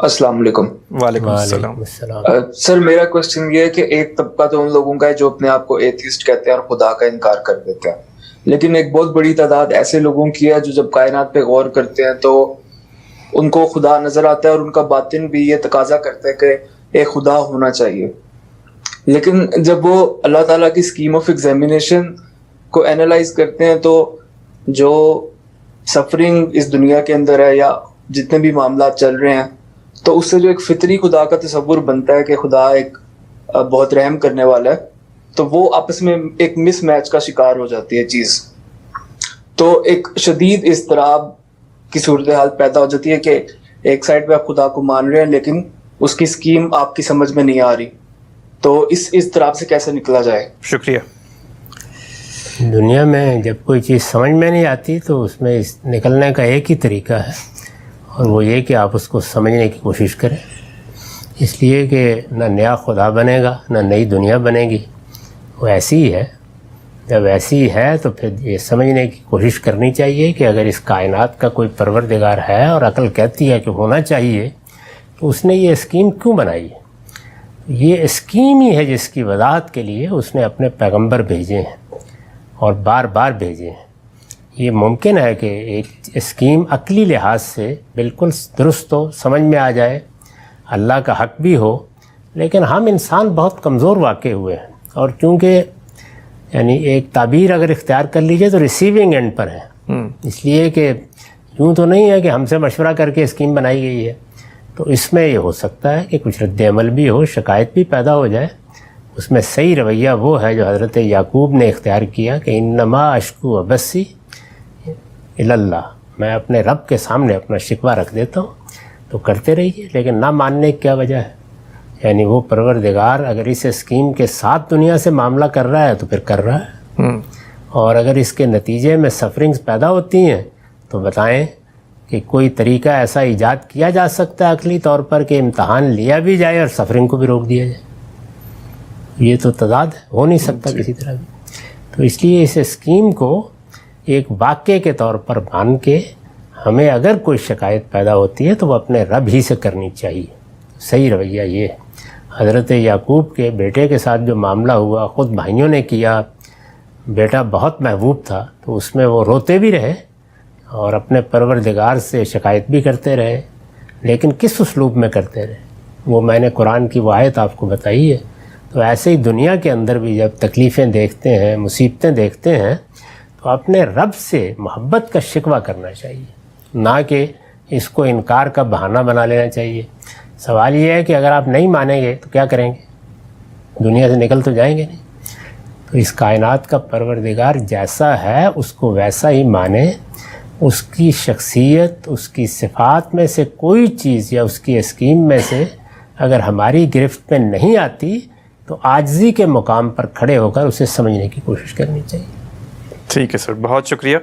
السلام علیکم۔ وعلیکم السلام۔ سر میرا کوشچن یہ ہے کہ ایک طبقہ تو ان لوگوں کا ہے جو اپنے آپ کو ایتھیسٹ کہتے ہیں اور خدا کا انکار کر دیتے ہیں، لیکن ایک بہت بڑی تعداد ایسے لوگوں کی ہے جو جب کائنات پہ غور کرتے ہیں تو ان کو خدا نظر آتا ہے اور ان کا باطن بھی یہ تقاضا کرتا ہے کہ ایک خدا ہونا چاہیے، لیکن جب وہ اللہ تعالیٰ کی اسکیم آف ایگزامینیشن کو اینالائز کرتے ہیں تو جو سفرنگ اس دنیا کے اندر ہے یا جتنے بھی معاملات چل رہے ہیں، تو اس سے جو ایک فطری خدا کا تصور بنتا ہے کہ خدا ایک بہت رحم کرنے والا ہے، تو وہ آپس میں ایک مس میچ کا شکار ہو جاتی ہے چیز، تو ایک شدید اضطراب کی صورتحال پیدا ہو جاتی ہے کہ ایک سائڈ پہ آپ خدا کو مان رہے ہیں لیکن اس کی اسکیم آپ کی سمجھ میں نہیں آ رہی، تو اس اضطراب سے کیسے نکلا جائے؟ شکریہ۔ دنیا میں جب کوئی چیز سمجھ میں نہیں آتی تو اس میں نکلنے کا ایک ہی طریقہ ہے، اور وہ یہ کہ آپ اس کو سمجھنے کی کوشش کریں، اس لیے کہ نہ نیا خدا بنے گا نہ نئی دنیا بنے گی، وہ ایسی ہی ہے۔ جب ایسی ہے تو پھر یہ سمجھنے کی کوشش کرنی چاہیے کہ اگر اس کائنات کا کوئی پروردگار ہے اور عقل کہتی ہے کہ ہونا چاہیے، تو اس نے یہ اسکیم کیوں بنائی ہے؟ یہ اسکیم ہی ہے جس کی وضاحت کے لیے اس نے اپنے پیغمبر بھیجے ہیں اور بار بار بھیجے ہیں۔ یہ ممکن ہے کہ ایک اسکیم عقلی لحاظ سے بالکل درست ہو، سمجھ میں آ جائے، اللہ کا حق بھی ہو، لیکن ہم انسان بہت کمزور واقع ہوئے ہیں، اور چونکہ یعنی ایک تعبیر اگر اختیار کر لیجئے تو ریسیونگ اینڈ پر ہے، اس لیے کہ یوں تو نہیں ہے کہ ہم سے مشورہ کر کے اسکیم بنائی گئی ہے، تو اس میں یہ ہو سکتا ہے کہ کچھ رد عمل بھی ہو، شکایت بھی پیدا ہو جائے۔ اس میں صحیح رویہ وہ ہے جو حضرت یعقوب نے اختیار کیا کہ انما اشکو بسی الی اللہ، میں اپنے رب کے سامنے اپنا شکوہ رکھ دیتا ہوں، تو کرتے رہیے، لیکن نہ ماننے کی کیا وجہ ہے؟ یعنی وہ پروردگار اگر اس اسکیم کے ساتھ دنیا سے معاملہ کر رہا ہے تو پھر کر رہا ہے، اور اگر اس کے نتیجے میں سفرنگز پیدا ہوتی ہیں تو بتائیں کہ کوئی طریقہ ایسا ایجاد کیا جا سکتا ہے عقلی طور پر کہ امتحان لیا بھی جائے اور سفرنگ کو بھی روک دیا جائے؟ یہ تو تضاد ہو نہیں سکتا کسی طرح بھی۔ تو اس لیے اس اسکیم کو ایک واقعے کے طور پر مان کے ہمیں اگر کوئی شکایت پیدا ہوتی ہے تو وہ اپنے رب ہی سے کرنی چاہیے۔ صحیح رویہ یہ ہے۔ حضرت یعقوب کے بیٹے کے ساتھ جو معاملہ ہوا، خود بھائیوں نے کیا، بیٹا بہت محبوب تھا، تو اس میں وہ روتے بھی رہے اور اپنے پروردگار سے شکایت بھی کرتے رہے، لیکن کس اسلوب میں کرتے رہے؟ وہ میں نے قرآن کی وہ آیت آپ کو بتائی ہے۔ تو ایسے ہی دنیا کے اندر بھی جب تکلیفیں دیکھتے ہیں، مصیبتیں دیکھتے ہیں، تو اپنے رب سے محبت کا شکوہ کرنا چاہیے، نہ کہ اس کو انکار کا بہانہ بنا لینا چاہیے۔ سوال یہ ہے کہ اگر آپ نہیں مانیں گے تو کیا کریں گے؟ دنیا سے نکل تو جائیں گے نہیں۔ تو اس کائنات کا پروردگار جیسا ہے اس کو ویسا ہی مانیں، اس کی شخصیت، اس کی صفات میں سے کوئی چیز یا اس کی اسکیم میں سے اگر ہماری گرفت میں نہیں آتی تو عاجزی کے مقام پر کھڑے ہو کر اسے سمجھنے کی کوشش کرنی چاہیے۔ ٹھیک ہے سر، بہت شکریہ۔